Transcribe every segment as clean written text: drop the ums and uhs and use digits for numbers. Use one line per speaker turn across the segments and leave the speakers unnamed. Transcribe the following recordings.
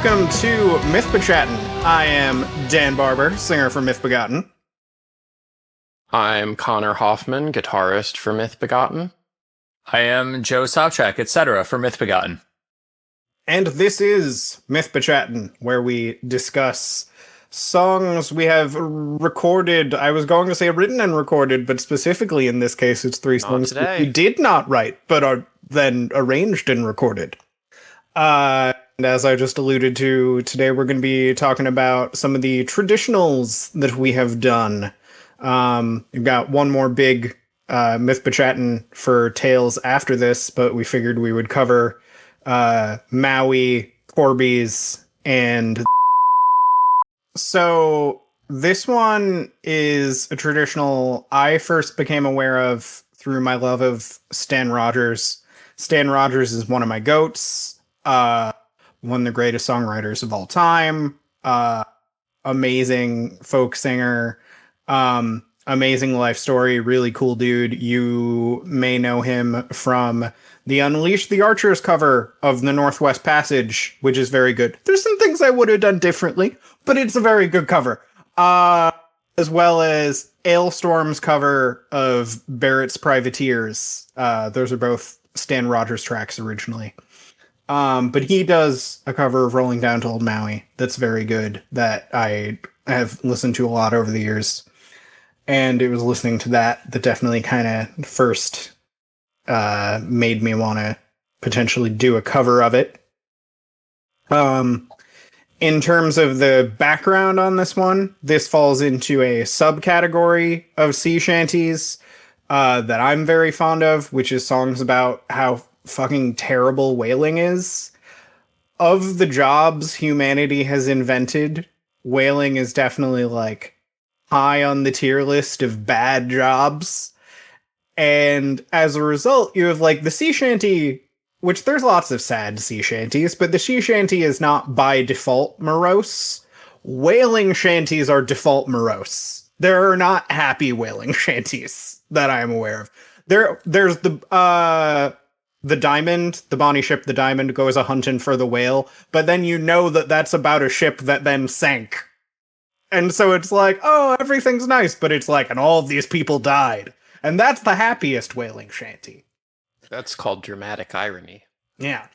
welcome to Mythbechattin. I am Dan Barber, singer for Mythbegotten.
I'm Connor Hoffman, guitarist for Mythbegotten.
I am Joe Sobchak, etc. for Mythbegotten.
And this is Mythbechattin, where we discuss songs we have recorded. I was going to say written and recorded, but specifically in this case, it's three songs that we did not write, but are then arranged and recorded. And as I just alluded to, today we're going to be talking about some of the traditionals that we have done. We've got one more big Mythbechattin for Tales after this, but we figured we would cover Maui, Corby's, and so this one is a traditional I first became aware of through my love of Stan Rogers. Stan Rogers is one of my goats. One of the greatest songwriters of all time. Amazing folk singer. Amazing life story. Really cool dude. You may know him from the Unleash the Archers cover of the Northwest Passage, which is very good. There's some things I would have done differently, but it's a very good cover. As well as Ailstorm's cover of Barrett's Privateers. Those are both Stan Rogers tracks originally. But he does a cover of Rolling Down to Old Maui that's very good, that I have listened to a lot over the years. And it was listening to that definitely kind of first made me want to potentially do a cover of it. In terms of the background on this one, this falls into a subcategory of sea shanties that I'm very fond of, which is songs about how fucking terrible whaling is. Of the jobs humanity has invented, whaling is definitely like high on the tier list of bad jobs. And as a result, you have like the sea shanty, which there's lots of sad sea shanties, but the sea shanty is not by default morose. Whaling shanties are default morose. There are not happy whaling shanties that I am aware of. There's the Diamond, the Bonnie ship, the Diamond goes a-hunting for the whale, but then you know that that's about a ship that then sank. And so it's like, oh, everything's nice, but it's like, and all of these people died. And that's the happiest whaling shanty.
That's called dramatic irony.
Yeah.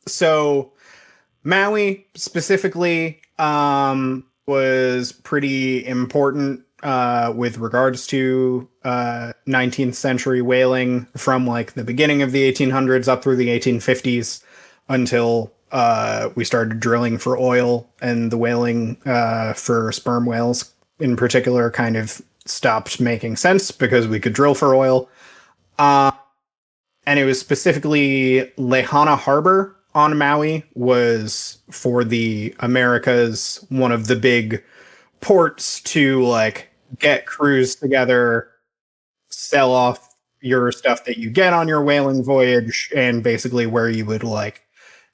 So Maui specifically was pretty important with regards to 19th century whaling from like the beginning of the 1800s up through the 1850s until we started drilling for oil, and the whaling for sperm whales in particular kind of stopped making sense because we could drill for oil. And it was specifically Lehana Harbor on Maui was for the Americas one of the big ports to like get crews together, sell off your stuff that you get on your whaling voyage, and basically where you would like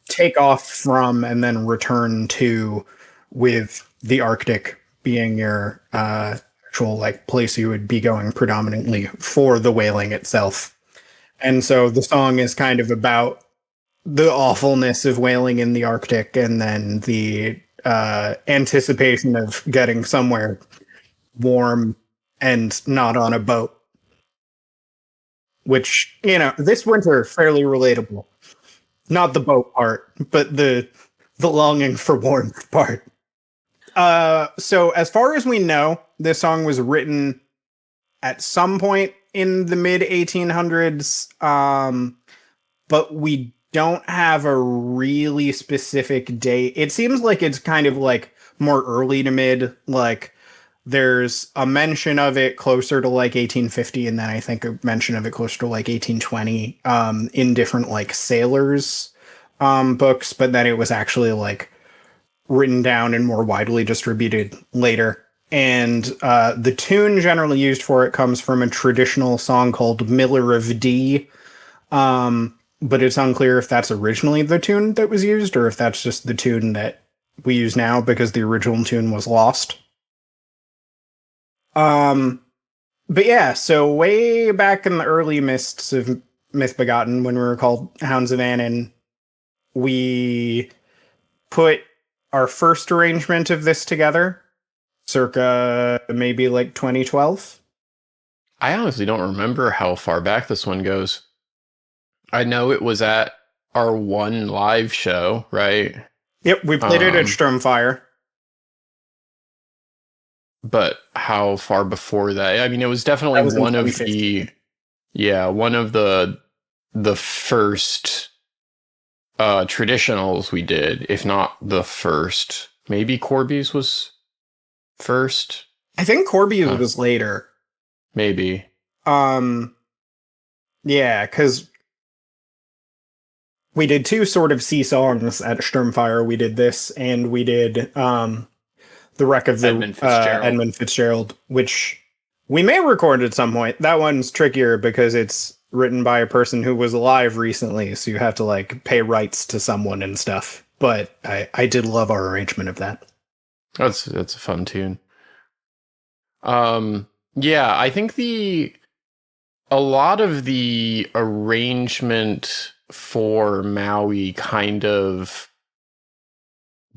take off from and then return to, with the Arctic being your actual like place you would be going predominantly for the whaling itself. And so the song is kind of about the awfulness of whaling in the Arctic and then the anticipation of getting somewhere warm and not on a boat. Which, you know, this winter, fairly relatable. Not the boat part, but the longing for warmth part. So as far as we know, this song was written at some point in the mid 1800s, but we don't have a really specific date. It seems like it's kind of like more early to mid, like there's a mention of it closer to like 1850, and then I think a mention of it closer to like 1820 in different like sailors books, but then it was actually like written down and more widely distributed later. And the tune generally used for it comes from a traditional song called Miller of D. But it's unclear if that's originally the tune that was used or if that's just the tune that we use now because the original tune was lost. But yeah, so way back in the early mists of Mythbegotten, when we were called Hounds of Annan, we put our first arrangement of this together, circa maybe like 2012.
I honestly don't remember how far back this one goes. I know it was at our one live show, right?
Yep, we played it at
Um,
Sturmfire.
But how far before that? I mean, it was definitely
That was in
one of
2015.
one of the first traditionals we did, if not the first. Maybe Corby's was first.
I think Corby
Huh.
was later.
Maybe.
Yeah, because we did two sort of sea songs at Sturmfire. We did this, and we did the Wreck of the Edmund Fitzgerald, which we may record at some point. That one's trickier because it's written by a person who was alive recently, so you have to like pay rights to someone and stuff. But I did love our arrangement of that.
That's a fun tune. Yeah, I think a lot of the arrangement for Maui kind of,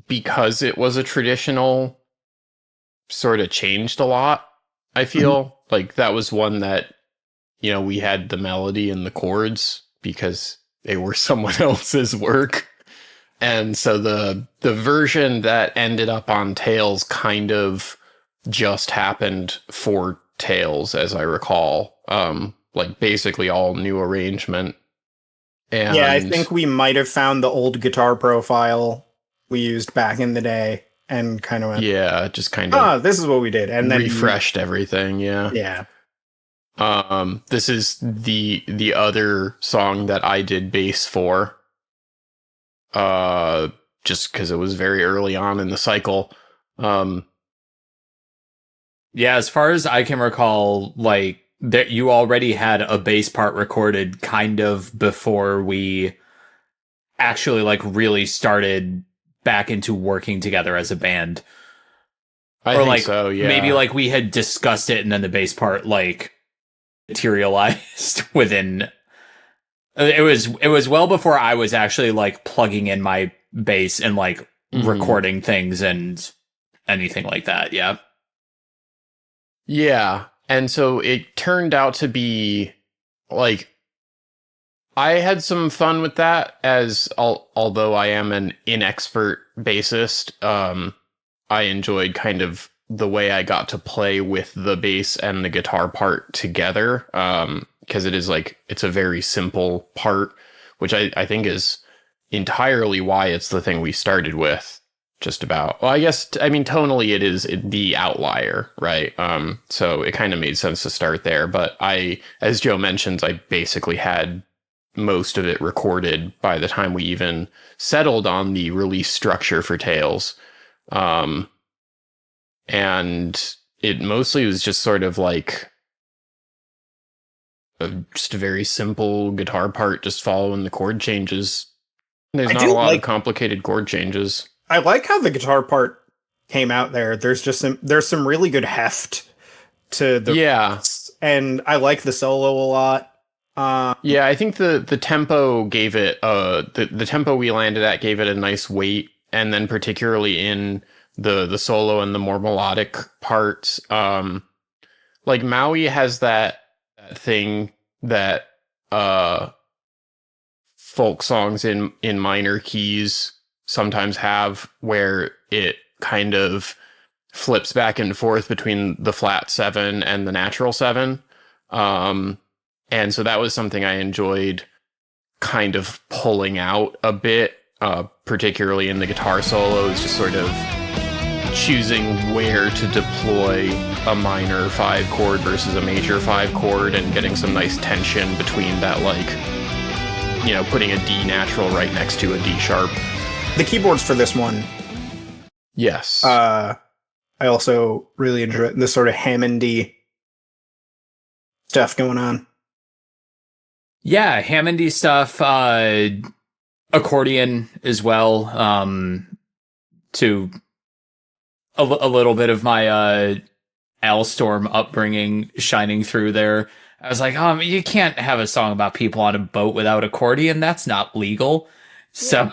because it was a traditional, sort of changed a lot. I feel like that was one that, we had the melody and the chords because they were someone else's work. And so the version that ended up on Tales kind of just happened for Tales, as I recall. Like basically all new arrangement. And
Yeah, I think we might have found the old guitar profile we used back in the day and kind of went,
just kind of
this is what we did, and then
refreshed everything.
Yeah.
This is the other song that I did bass for. Just because it was very early on in the cycle.
Yeah, as far as I can recall, like that you already had a bass part recorded kind of before we actually like really started back into working together as a band.
I
or
think
like
so, yeah.
maybe like we had discussed it and then the bass part like materialized within. It was well before I was actually like plugging in my bass and like recording things and anything like that. Yeah.
Yeah. And so it turned out to be like, I had some fun with that, as although I am an inexpert bassist. I enjoyed kind of the way I got to play with the bass and the guitar part together. Because it is like, it's a very simple part, which I think is entirely why it's the thing we started with. Just about. Well, I guess, tonally it is the outlier, right? So it kind of made sense to start there. But as Joe mentions, I basically had most of it recorded by the time we even settled on the release structure for Tales. And it mostly was just sort of like just a very simple guitar part, just following the chord changes. There's not a lot of complicated chord changes.
I like how the guitar part came out there. There's some really good heft to the and I like the solo a lot.
Yeah, I think the tempo gave it the tempo we landed at gave it a nice weight, and then particularly in the solo and the more melodic parts, like Maui has that thing that folk songs in minor keys sometimes have, where it kind of flips back and forth between the flat 7 and the natural 7. And so that was something I enjoyed kind of pulling out a bit, particularly in the guitar solos, just sort of choosing where to deploy a minor 5 chord versus a major 5 chord and getting some nice tension between that, like, putting a D natural right next to a D sharp.
The keyboards for this one.
Yes.
I also really enjoy this sort of Hammondy stuff going on.
Yeah, Hammondy stuff, accordion as well, to a little bit of my Alstorm upbringing shining through there. I was like, you can't have a song about people on a boat without accordion. That's not legal. So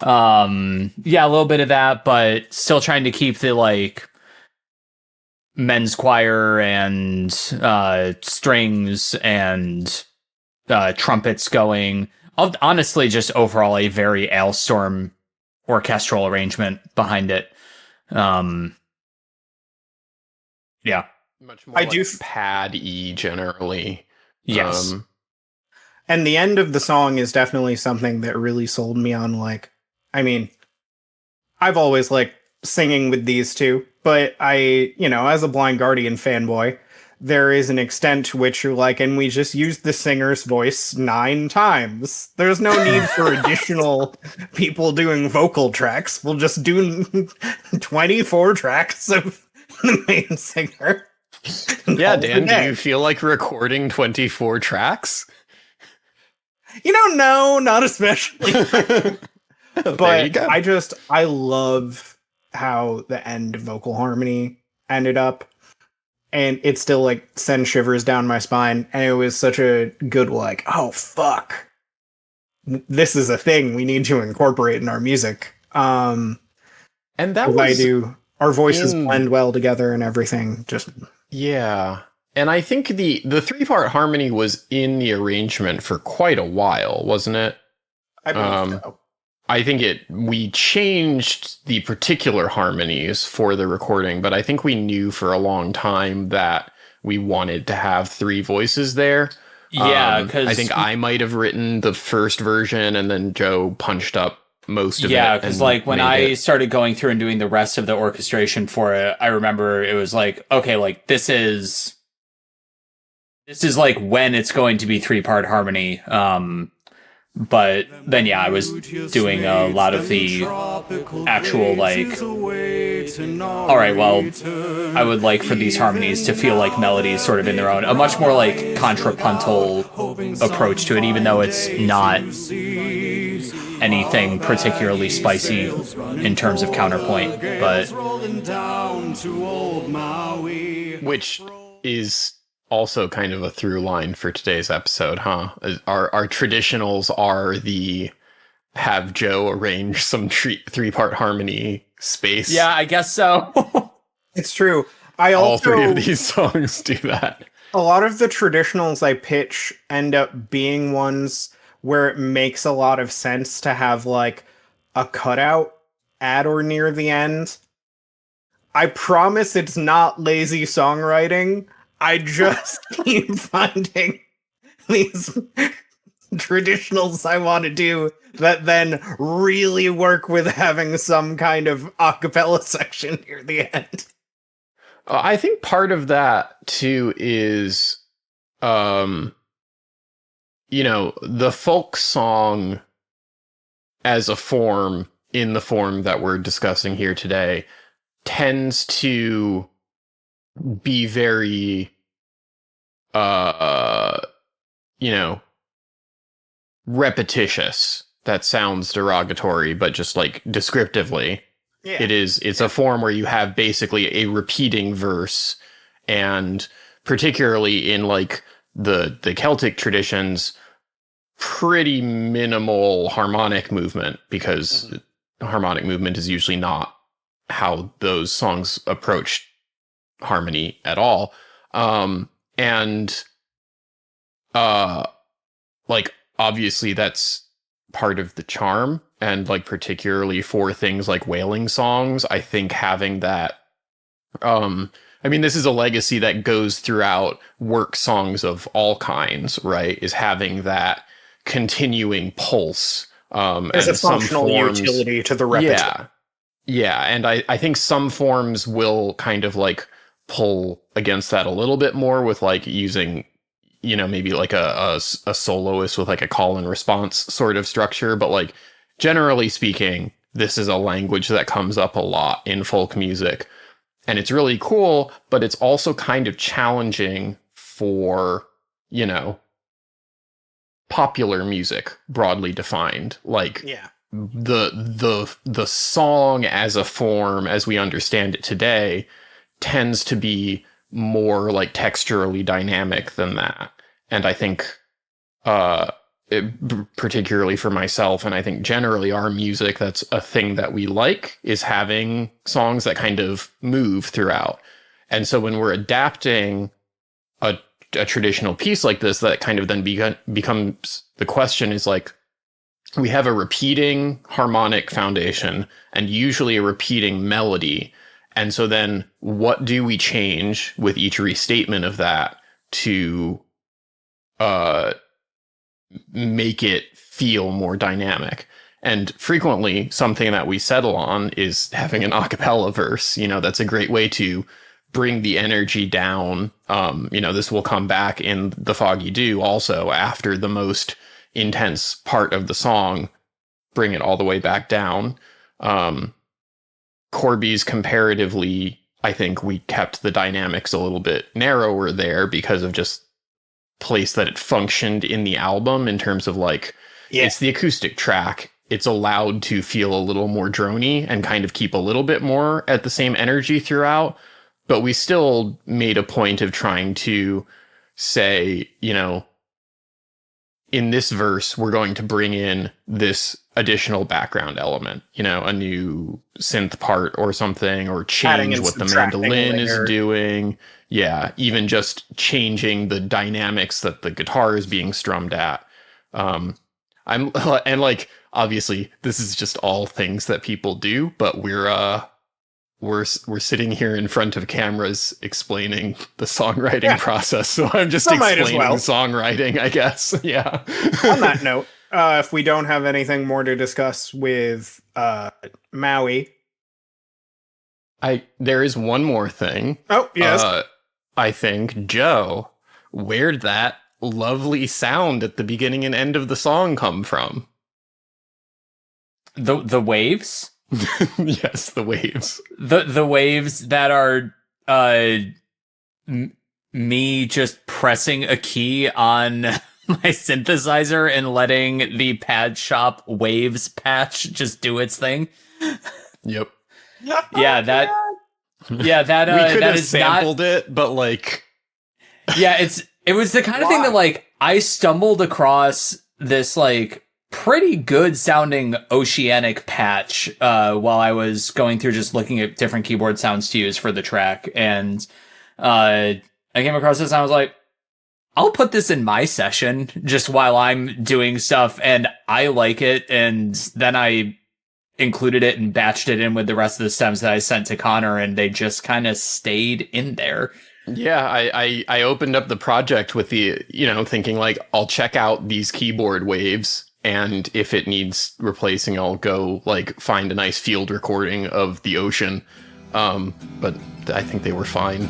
Yeah, a little bit of that, but still trying to keep the like men's choir and strings and trumpets going. Honestly, just overall a very Ailstorm orchestral arrangement behind it. Yeah.
Much more
I
like
do
pad E generally.
Yes.
And the end of the song is definitely something that really sold me on, like, I mean, I've always liked singing with these two, but as a Blind Guardian fanboy, there is an extent to which you're like, and we just used the singer's voice 9 times. There's no need for additional people doing vocal tracks. We'll just do 24 tracks of the main singer.
Yeah, Dan, do you feel like recording 24 tracks?
No, not especially.
There you go.
I love how the end vocal harmony ended up. And it still like sends shivers down my spine. And it was such a good, like, oh fuck. This is a thing we need to incorporate in our music.
And that was
our voices blend well together and everything. Just
yeah. And I think the 3-part harmony was in the arrangement for quite a while, wasn't it?
I believe so.
I think we changed the particular harmonies for the recording, but I think we knew for a long time that we wanted to have 3 voices there.
Yeah, because
I think I might have written the first version and then Joe punched up most of it.
Yeah, because like when I started going through and doing the rest of the orchestration for it, I remember it was like, okay, like this is like when it's going to be 3-part harmony. But then, yeah, I was doing a lot of the actual, like, all right, well, I would like for these harmonies to feel like melodies sort of in their own, a much more, like, contrapuntal approach to it, even though it's not anything particularly spicy in terms of counterpoint, but...
Which is... also kind of a through line for today's episode, huh? Our traditionals are the have Joe arrange some 3-part harmony space.
Yeah, I guess so.
It's true.
All 3 of these songs do that.
A lot of the traditionals I pitch end up being ones where it makes a lot of sense to have like a cutout at or near the end. I promise it's not lazy songwriting. I just keep finding these traditionals I want to do that then really work with having some kind of a cappella section near the end.
I think part of that too is, the folk song as a form, in the form that we're discussing here today, tends to be very repetitious. That sounds derogatory, but just like descriptively, it's a form where you have basically a repeating verse, and particularly in like the Celtic traditions, pretty minimal harmonic movement, because harmonic movement is usually not how those songs approach harmony at all. Like obviously that's part of the charm, and like particularly for things like wailing songs, I think having that this is a legacy that goes throughout work songs of all kinds, right? Is having that continuing pulse.
There's a functional utility to the repetition.
Yeah, and I think some forms will kind of like pull against that a little bit more with like using, maybe like a soloist with like a call and response sort of structure. But like generally speaking, this is a language that comes up a lot in folk music, and it's really cool, but it's also kind of challenging for, popular music broadly defined. Like the song as a form, as we understand it today, tends to be more like texturally dynamic than that. And I think particularly for myself, and I think generally our music, that's a thing that we like, is having songs that kind of move throughout. And so when we're adapting a traditional piece like this, that kind of then becomes the question is like, we have a repeating harmonic foundation and usually a repeating melody. And so then what do we change with each restatement of that to make it feel more dynamic? And frequently something that we settle on is having an a cappella verse. That's a great way to bring the energy down. This will come back in The Foggy Dew also after the most intense part of the song, bring it all the way back down. Corby's, comparatively, I think we kept the dynamics a little bit narrower there because of just place that it functioned in the album in terms of it's the acoustic track. It's allowed to feel a little more droney and kind of keep a little bit more at the same energy throughout. But we still made a point of trying to say, in this verse, we're going to bring in this additional background element, a new synth part or something, or change what the mandolin is doing. Yeah, even just changing the dynamics that the guitar is being strummed at. Obviously, this is just all things that people do, but we're sitting here in front of cameras explaining the songwriting process, so I'm just explaining songwriting, I guess. Yeah.
On that note, if we don't have anything more to discuss with Maui,
there is one more thing.
Oh, yes.
I think, Joe, where'd that lovely sound at the beginning and end of the song come from?
The waves?
Yes, the waves.
The waves that are me just pressing a key on my synthesizer and letting the pad shop waves patch just do its thing.
Yep.
Yeah, that
we could
that
have
is
sampled
not,
it, but
yeah, it was the kind of thing that I stumbled across this pretty good sounding oceanic patch while I was going through just looking at different keyboard sounds to use for the track, and I came across this and I was like, I'll put this in my session just while I'm doing stuff, and I like it, and then I included it and batched it in with the rest of the stems that I sent to Connor, and they just kind of stayed in there.
Yeah, I opened up the project with the, thinking I'll check out these keyboard waves, and if it needs replacing, I'll go find a nice field recording of the ocean. But I think they were fine.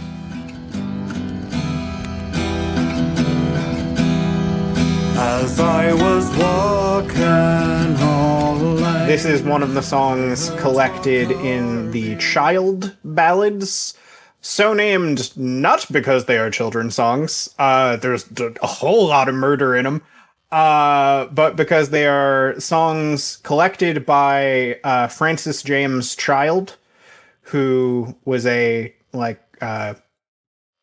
As I was walking all alone.
This is one of the songs collected in the Child Ballads, so named not because they are children's songs. There's a whole lot of murder in them. But because they are songs collected by Francis James Child, who was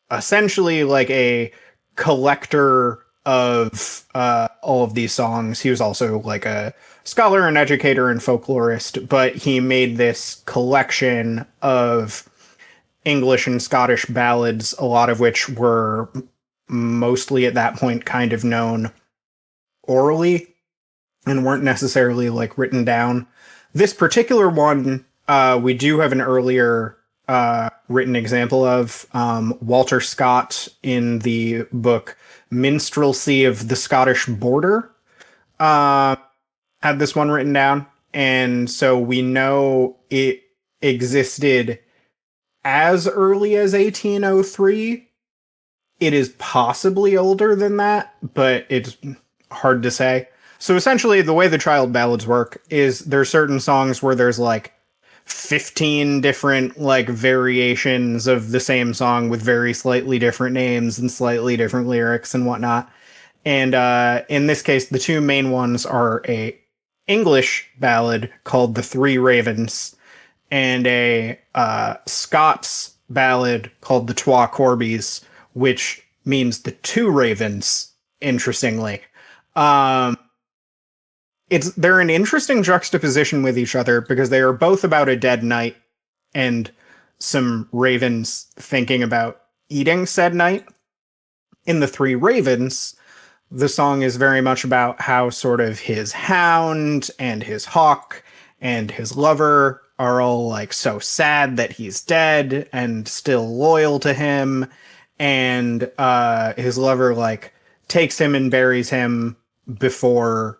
essentially a collector of all of these songs. He was also a scholar and educator and folklorist, but he made this collection of English and Scottish ballads, a lot of which were mostly at that point kind of known orally and weren't necessarily written down. This particular one, we do have an earlier written example of. Walter Scott, in the book Minstrelsy of the Scottish Border, had this one written down, and so we know it existed as early as 1803. It is possibly older than that, but it's hard to say. So essentially, the way the Child Ballads work is there's certain songs where there's 15 different variations of the same song with very slightly different names and slightly different lyrics and whatnot. And in this case, the two main ones are a English ballad called The Three Ravens and a Scots ballad called The Twa Corbies, which means the two ravens, interestingly. they're an interesting juxtaposition with each other because they are both about a dead knight and some ravens thinking about eating said knight. In the Three Ravens, the song is very much about how sort of his hound and his hawk and his lover are all like so sad that he's dead and still loyal to him. And his lover like takes him and buries him before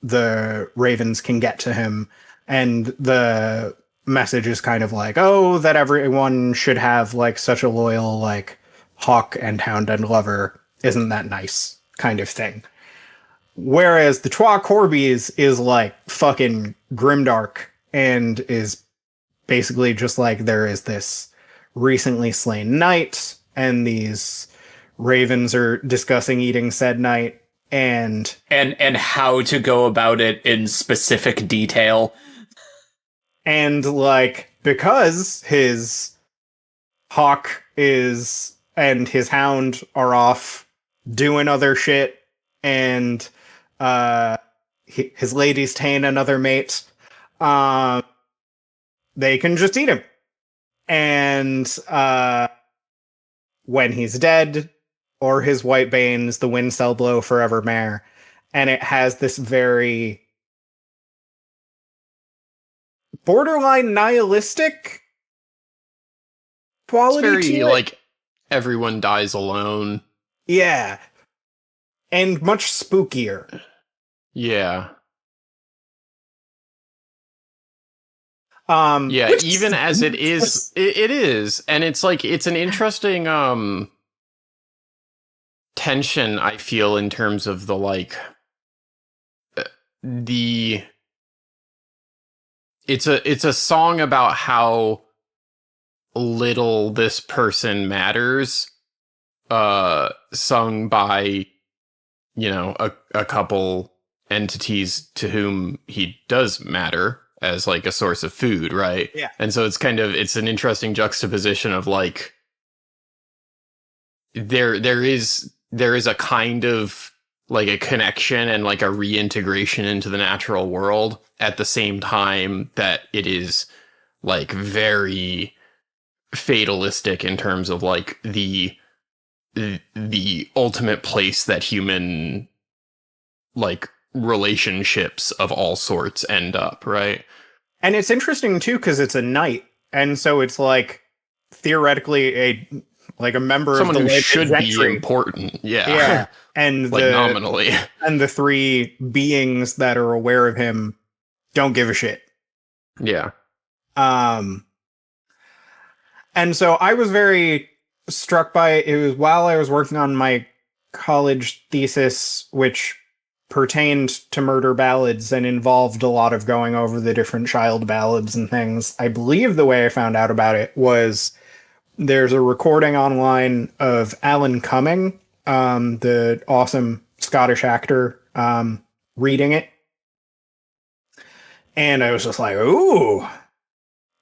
the ravens can get to him. And the message is kind of like, oh, that everyone should have like such a loyal like hawk and hound and lover. Isn't that nice? Kind of thing. Whereas the Trois Corbies is like fucking grimdark and is basically just like there is this recently slain knight and these ravens are discussing eating said knight and
how to go about it in specific detail.
And like because his hawk is and his hound are off doing other shit and his lady's ta'en another mate, they can just eat him. And when he's dead, or his white banes, the wind shall blow forevermore. And it has this very borderline nihilistic quality
It's very
to it.
like everyone dies alone.
Yeah. And much spookier.
Yeah.
Yeah,
even as it is, it is. And it's like, it's an interesting tension, I feel, in terms of the like, it's a song about how little this person matters, sung by, a couple entities to whom he does matter as like a source of food, right?
Yeah.
And so it's an interesting juxtaposition of like there is a kind of like a connection and like a reintegration into the natural world at the same time that it is like very fatalistic in terms of like the ultimate place that human like relationships of all sorts end up, right?
And it's interesting too because it's a knight, and so it's like theoretically a member
Someone
of the
who
landed
should
gentry.
be important.
Yeah, and
like nominally.
And the three beings that are aware of him don't give a shit.
Yeah.
And so I was very struck by it. It was while I was working on my college thesis, which pertained to murder ballads and involved a lot of going over the different child ballads and things. I believe the way I found out about it was there's a recording online of Alan Cumming, the awesome Scottish actor, reading it. And I was just like, ooh,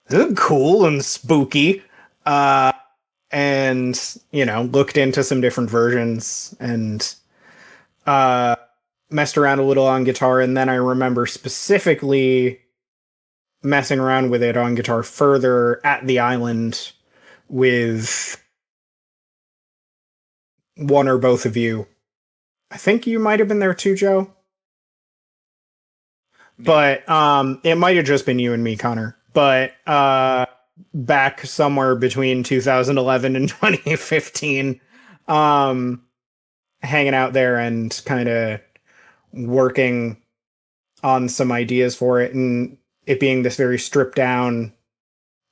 this is cool and spooky. And, looked into some different versions and messed around a little on guitar. And then I remember specifically messing around with it on guitar further at the island with one or both of you. I think you might have been there too, Joe. But it might have just been you and me, Connor. But back somewhere between 2011 and 2015, hanging out there and kind of working on some ideas for it, and it being this very stripped down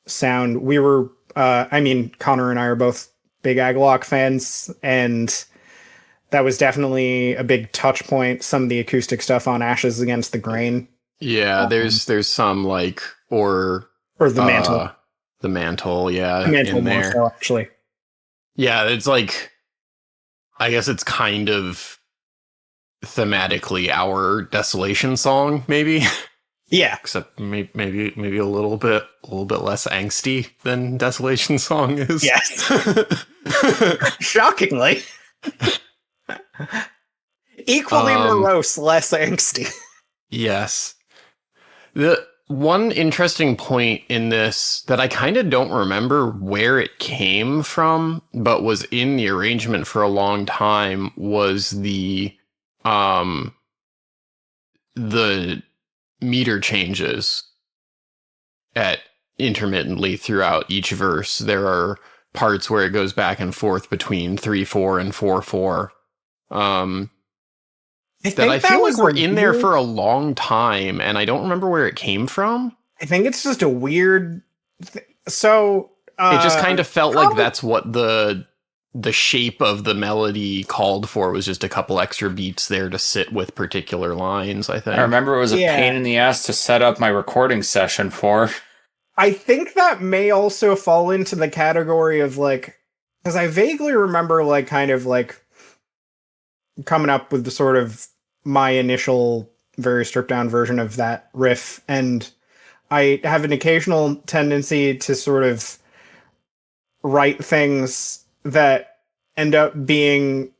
sound. We were, Connor and I are both big Agalock fans, and that was definitely a big touch point. Some of the acoustic stuff on Ashes Against the Grain.
Yeah, there's some like or
the Mantle.
The Mantle, yeah,
The Mantle
in there.
more so, actually.
Yeah, it's like, I guess it's kind of thematically our Desolation song, maybe.
Yeah,
Except maybe a little bit less angsty than Desolation song is.
yes. Shockingly. Equally morose, less angsty.
Yes. The one interesting point in this that I kind of don't remember where it came from, but was in the arrangement for a long time was um the meter changes at intermittently throughout each verse. There are parts where it goes back and forth between 3/4 and 4/4. That I feel like were in there for a long time, and I don't remember where it came from.
I think it's just a weird. So
it just kind of felt like that's what the shape of the melody called for, was just a couple extra beats there to sit with particular lines, I think.
I remember it was a pain in the ass to set up my recording session for.
I think that may also fall into the category of like, because I vaguely remember like kind of like coming up with the sort of my initial very stripped down version of that riff, and I have an occasional tendency to sort of write things that end up being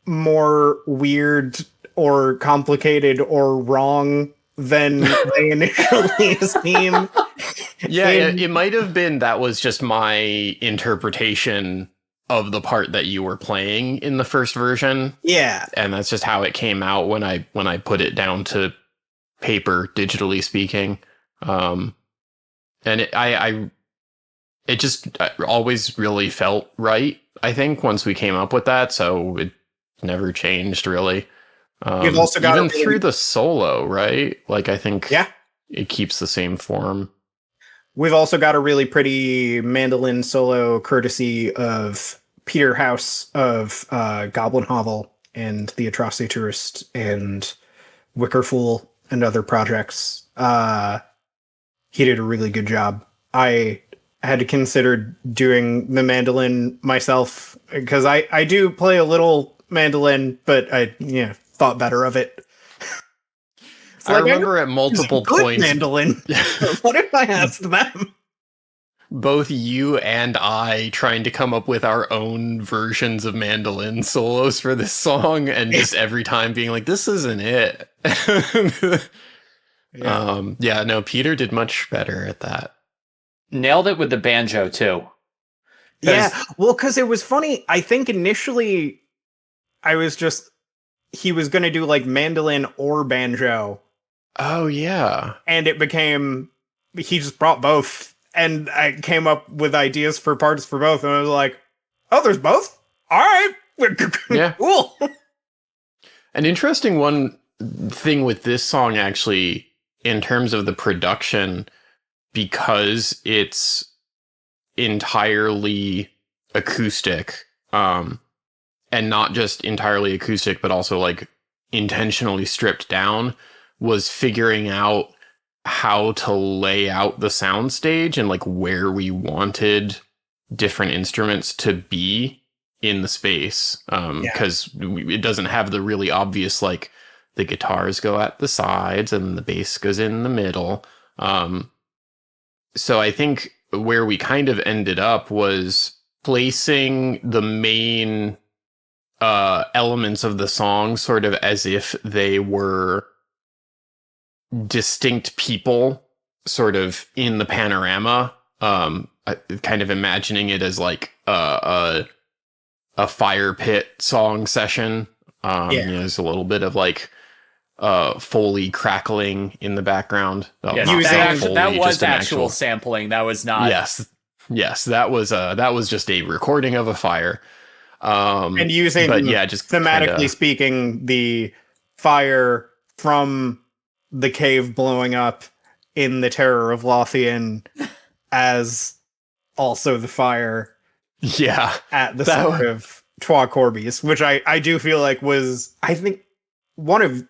more weird or complicated or wrong than they initially seem.
Yeah, it might have been that was just my interpretation of the part that you were playing in the first version.
Yeah.
And that's just how it came out when I put it down to paper, digitally speaking. And it just always really felt right, I think, once we came up with that, so it never changed, really.
You've also got
even through the solo, right? Like, I think
yeah,
it keeps the same form.
We've also got a really pretty mandolin solo courtesy of Peter House of Goblin Hovel and The Atrocity Tourist and Wicker Fool and other projects. He did a really good job. I had to consider doing the mandolin myself because I do play a little mandolin, but I thought better of it.
I remember at multiple points.
Mandolin. What if I asked them?
Both you and I trying to come up with our own versions of mandolin solos for this song, and just every time being like, "This isn't it." No, Peter did much better at that.
Nailed it with the banjo too.
Yeah, well, because it was funny. I think initially, he was going to do like mandolin or banjo.
Oh, yeah.
And it became, he just brought both. And I came up with ideas for parts for both. And I was like, oh, there's both? All right.
Yeah.
Cool.
An interesting one thing with this song, actually, in terms of the production, because it's entirely acoustic, and not just entirely acoustic, but also like intentionally stripped down, was figuring out how to lay out the soundstage and like where we wanted different instruments to be in the space. Because it doesn't have the really obvious, like, the guitars go at the sides and the bass goes in the middle. So I think where we kind of ended up was placing the main elements of the song sort of as if they were distinct people sort of in the panorama, kind of imagining it as like a fire pit song session. There's a little bit of like Foley crackling in the background.
That was actual sampling. That was not.
Yes, that was just a recording of a fire.
And using,
just
thematically speaking, the fire from the cave blowing up in the Terror of Lothian as also the fire at the sort of Trois Corbies, which I do feel like was, I think, one of...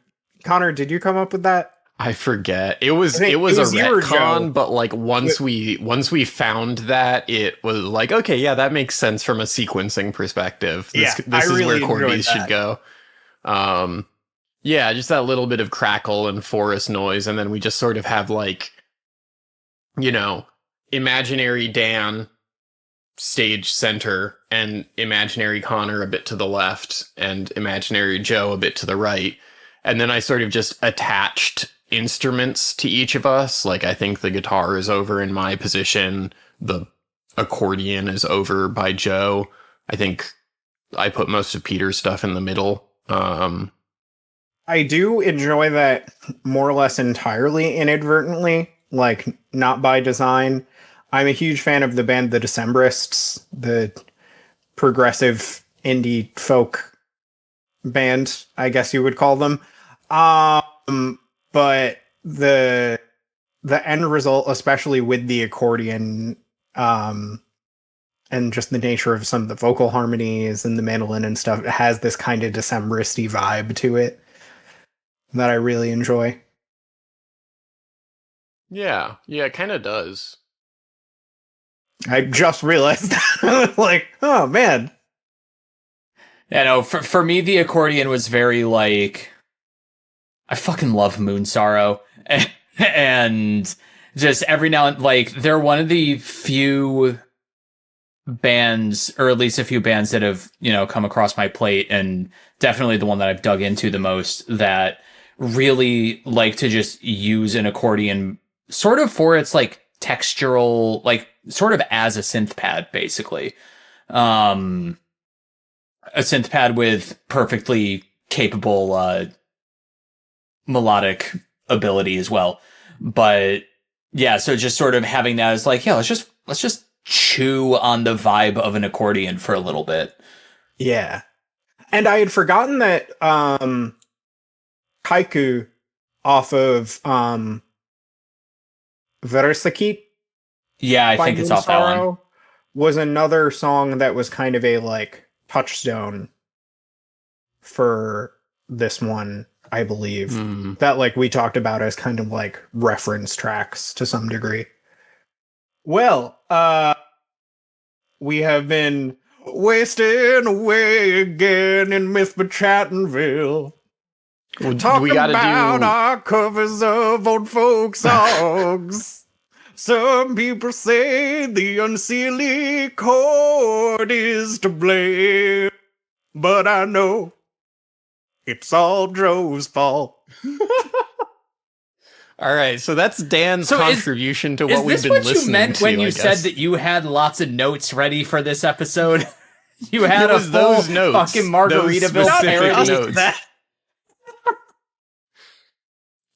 Connor, did you come up with that?
I forget. It was a retcon, but like once we found that, it was like, okay, yeah, that makes sense from a sequencing perspective. This is really where Corbies should go. Just that little bit of crackle and forest noise, and then we just sort of have like, imaginary Dan stage center and imaginary Connor a bit to the left and imaginary Joe a bit to the right. And then I sort of just attached instruments to each of us. Like, I think the guitar is over in my position. The accordion is over by Joe. I think I put most of Peter's stuff in the middle.
I do enjoy that more or less entirely inadvertently, like not by design. I'm a huge fan of the band The Decemberists, the progressive indie folk band, I guess you would call them. But the end result, especially with the accordion, and just the nature of some of the vocal harmonies and the mandolin and stuff, it has this kind of Decemberisty vibe to it that I really enjoy.
Yeah, it kind of does.
I just realized that. Like, oh man.
Yeah, no, for me, the accordion was very, like, I fucking love Moon Sorrow. And just every now and, like, they're one of the few bands, or at least a few bands that have, come across my plate, and definitely the one that I've dug into the most, that really like to just use an accordion sort of for its, like, textural, like, sort of as a synth pad, basically. A synth pad with perfectly capable melodic ability as well. But yeah, so just sort of having that as like, yeah, let's just chew on the vibe of an accordion for a little bit.
Yeah. And I had forgotten that Haiku off of Verasakit,
Yeah, I think it's off that one.
was another song that was kind of a like touchstone for this one, I believe. That like we talked about as kind of like reference tracks to some degree. Well, we have been wasting away again in Mythbechattinville. Talking
We gotta
about
do
our covers of old folk songs. Some people say the unseelie chord is to blame, but I know it's all Joe's fault.
All right, so that's Dan's contribution to what we've been listening to. Is this what you meant
when you said that you had lots of notes ready for this episode? You had a full
those notes,
fucking Margaritaville parody.
Notes.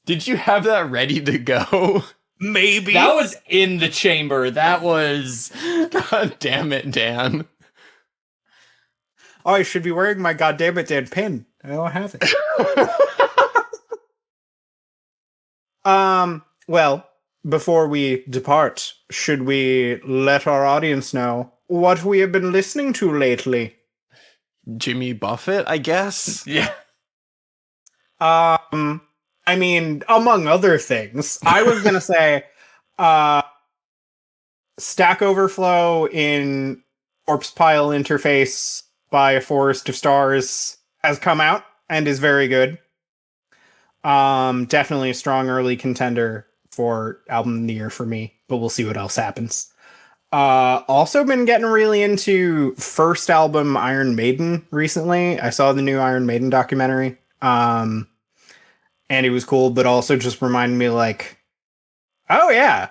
Did you have that ready to go?
Maybe.
That was in the chamber. That was...
God damn it, Dan.
Oh, I should be wearing my goddammit Dan pin. I don't have it. Well, before we depart, should we let our audience know what we have been listening to lately?
Jimmy Buffett, I guess?
Yeah.
I mean, among other things, I was going to say, Stack Overflow in Corpse Pile interface by A Forest of Stars has come out and is very good. Definitely a strong early contender for album of the year for me, but we'll see what else happens. Also been getting really into first album Iron Maiden recently. I saw the new Iron Maiden documentary. And it was cool, but also just reminded me like, oh yeah,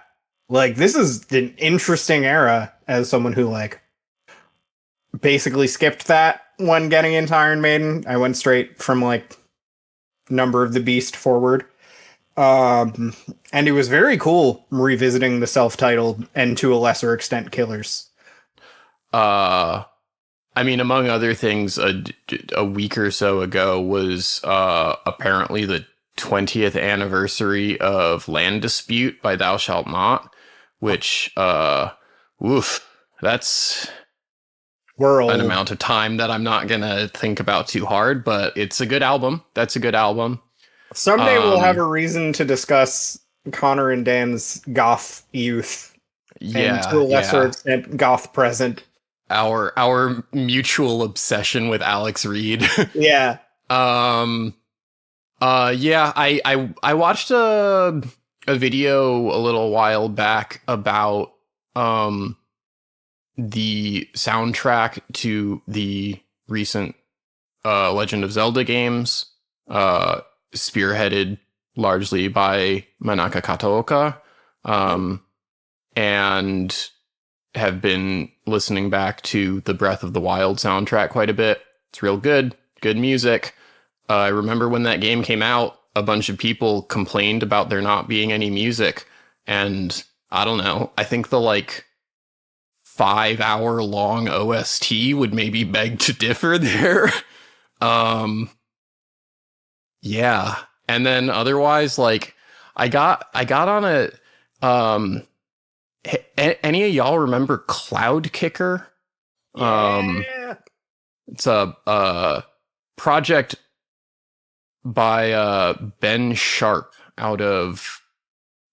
like this is an interesting era as someone who like basically skipped that when getting into Iron Maiden. I went straight from like Number of the Beast forward. And it was very cool revisiting the self-titled and to a lesser extent Killers.
I mean, among other things, a week or so ago was apparently the 20th anniversary of Land Dispute by Thou Shalt Not, which, that's an amount of time that I'm not gonna think about too hard, but it's a good album. That's a good album.
Someday we'll have a reason to discuss Connor and Dan's goth youth.
Yeah.
And to a lesser extent, goth present.
Our mutual obsession with Alex Reed.
Yeah.
Yeah, I watched a video a little while back about the soundtrack to the recent Legend of Zelda games, spearheaded largely by Manaka Kataoka, and have been listening back to the Breath of the Wild soundtrack quite a bit. It's real good music. I remember when that game came out, a bunch of people complained about there not being any music, and I don't know, I think the 5-hour long OST would maybe beg to differ there. Yeah. And then otherwise, I got on any of y'all remember Cloud Kicker?
Yeah.
It's a project by Ben Sharp out of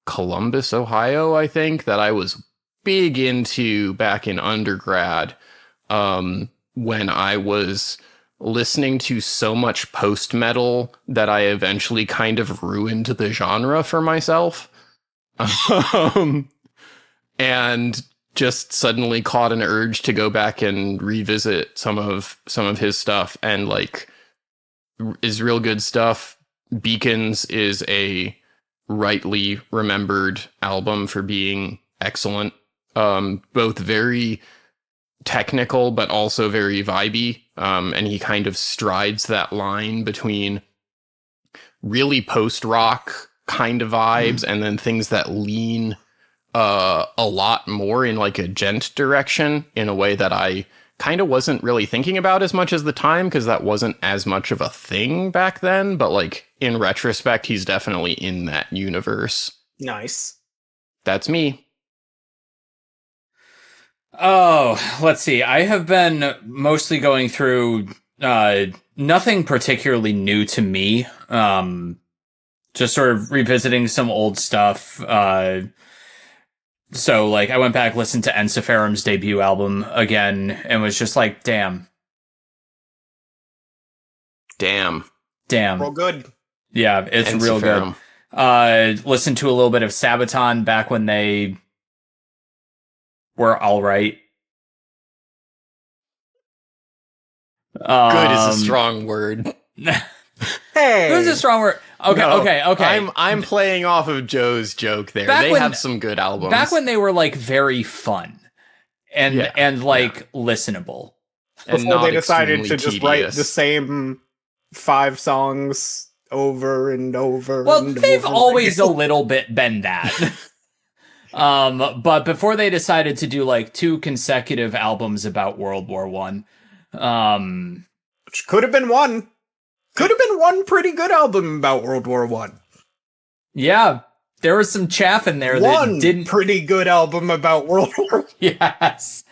Columbus, Ohio, I think, that I was big into back in undergrad, when I was listening to so much post-metal that I eventually kind of ruined the genre for myself. And just suddenly caught an urge to go back and revisit some of his stuff, and is real good stuff. Beacons is a rightly remembered album for being excellent. Both very technical, but also very vibey. And he kind of strides that line between really post-rock kind of vibes and then things that lean a lot more in a gent direction, in a way that I kind of wasn't really thinking about as much as the time, because that wasn't as much of a thing back then. But in retrospect, he's definitely in that universe.
Nice.
That's me.
Oh, let's see. I have been mostly going through nothing particularly new to me. Just sort of revisiting some old stuff. So I went back, listened to Ensiferum's debut album again, and was just like, damn.
Real good.
Yeah, it's real good. Listened to a little bit of Sabaton back when they were all right.
Good is a strong word.
Hey,
Good is a strong word. Okay,
No,
okay.
I'm playing off of Joe's joke there.
Back
They
when-
have some good albums.
Back when they were very fun and
Yeah,
listenable.
and
before
not
they decided to
extremely
just write
tedious.
the same 5 songs over and over.
Well,
and
they've
over
always a
again.
little bit been that. But before they decided to do 2 consecutive albums about World War One,
Which could have been one. Could have been one pretty good album about World War One.
yeah, there was some chaff in there
One
that didn't.
pretty good album about World War.
Yes.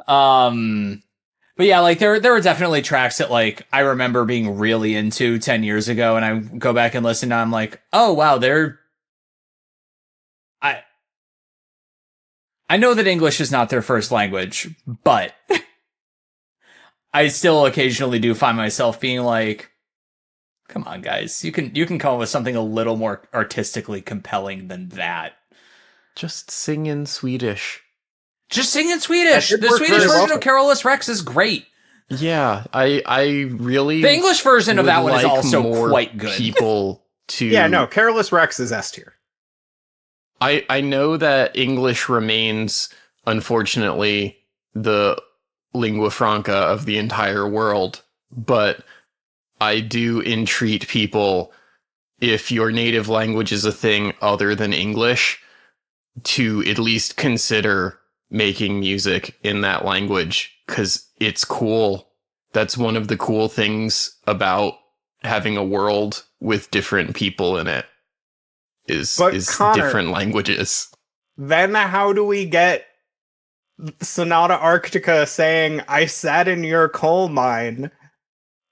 But yeah, there were definitely tracks that I remember being really into 10 years ago, and I go back and listen, and I'm like, oh wow, I know that English is not their first language, but I still occasionally do find myself being like, come on, guys, you can come up with something a little more artistically compelling than that.
Just sing in Swedish.
Just sing in Swedish.
That did
The
work
Swedish
very
version
well.
of Carolus Rex is great.
Yeah, I really.
The English version of
would
that one is
like
also
more
quite good.
People to.
Yeah, no, Careless Rex is S tier.
I know that English remains, unfortunately, the lingua franca of the entire world, but I do entreat people, if your native language is a thing other than English, to at least consider making music in that language, because it's cool. That's one of the cool things about having a world with different people in it. Is
Connor,
different languages.
Then how do we get Sonata Arctica saying, I sat in your coal mine,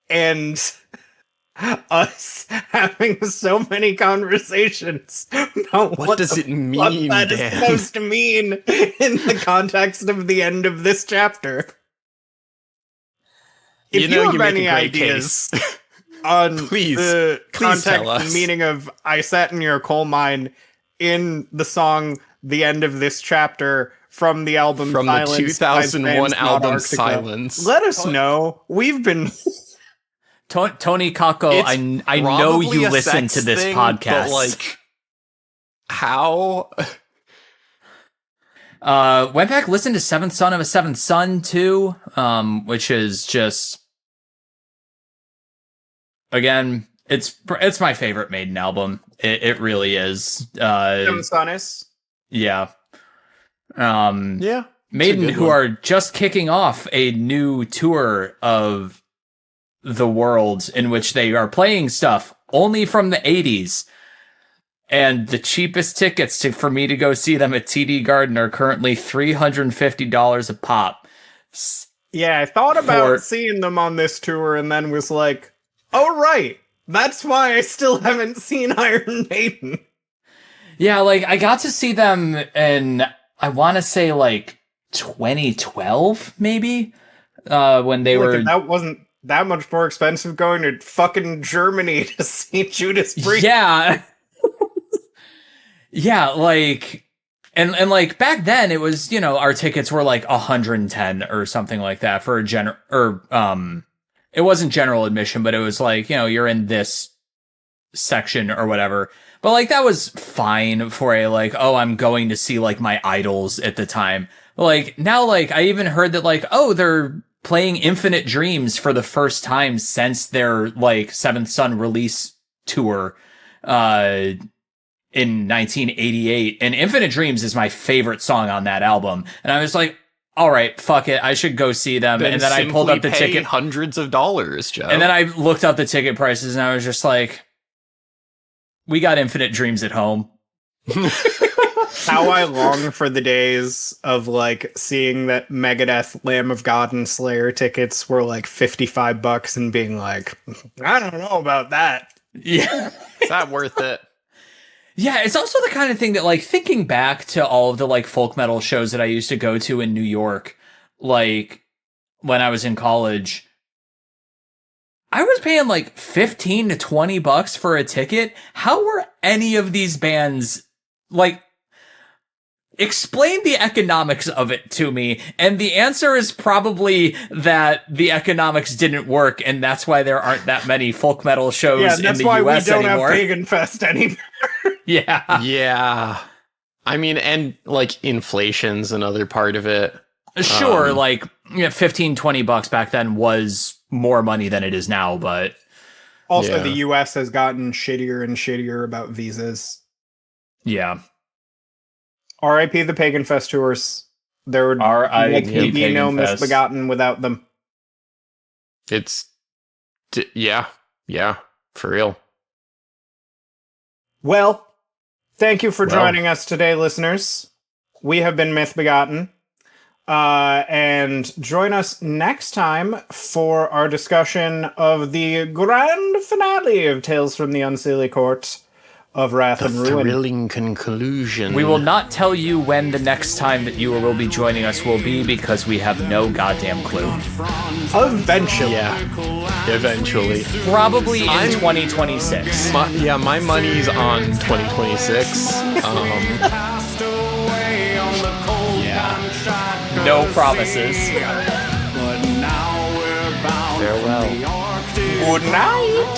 and us having so many conversations about
What does it mean,
what that is
Dan?
supposed to mean in the context of the end of this chapter? If you, have
you make
any
a great
ideas
case.
on
Please
the
tell
context
us.
and meaning of I sat in your coal mine in the song The End of This Chapter from the album
From the
Silence by
2001
Sonata
album
Arctica,
Silence.
let us know. We've been
Tony Kako,
It's
I know
probably
you
a
listen
sex
to this
thing,
podcast.
but like, how?
Went back, listened to Seventh Son of a Seventh Son too, which is just, again, it's my favorite Maiden album. It really is.
Sonis.
Yeah.
Yeah.
Maiden, who are just kicking off a new tour of the world in which they are playing stuff only from the 80s. And the cheapest tickets for me to go see them at TD Garden are currently $350 a pop.
Yeah, I thought about seeing them on this tour and then was like, oh, right. That's why I still haven't seen Iron Maiden.
Yeah, like, I got to see them in, I want to say, like, 2012, maybe? When they were...
That wasn't that much more expensive going to fucking Germany to see Judas Priest.
Yeah. Yeah, like... And like, back then, it was, you know, our tickets were, like, 110 or something like that for a it wasn't general admission, but it was like, you know, you're in this section or whatever. But like, that was fine for a like, oh, I'm going to see like my idols at the time. Like now, like I even heard that like, oh, they're playing Infinite Dreams for the first time since their like Seventh Son release tour, in 1988. And Infinite Dreams is my favorite song on that album. And I was like, all right, fuck it, I should go see them. And then I pulled up the ticket,
hundreds of dollars, Joe.
And then I looked up the ticket prices, and I was just like, we got Infinite Dreams at home.
How I long for the days of like seeing that Megadeth, Lamb of God, and Slayer tickets were like $55 and being like, I don't know about that.
Yeah,
is that worth it?
Yeah, it's also the kind of thing that, like, thinking back to all of the, like, folk metal shows that I used to go to in New York, like, when I was in college, I was paying, like, $15 to $20 for a ticket. How were any of these bands, like, explain the economics of it to me? And the answer is probably that the economics didn't work, and that's why there aren't that many folk metal shows in the US anymore.
That's why we don't have Pagan Fest anymore.
Yeah.
Yeah. I mean, and like inflation's another part of it.
Sure, like $15, $20 back then was more money than it is now, but
also the US has gotten shittier and shittier about visas.
Yeah.
RIP the Pagan Fest tours. There would be no Mythbegotten without them.
It's yeah, for real.
Well, thank you for joining us today, listeners. We have been Mythbegotten. And join us next time for our discussion of the grand finale of Tales from the Unseelie Court of Wrath and Ruin.
Thrilling conclusion.
We will not tell you when the next time that you will be joining us will be, because we have no goddamn clue.
Eventually.
Yeah. Eventually.
Probably in 2026.
My money's on 2026.
Yeah. No promises.
Farewell.
Good night.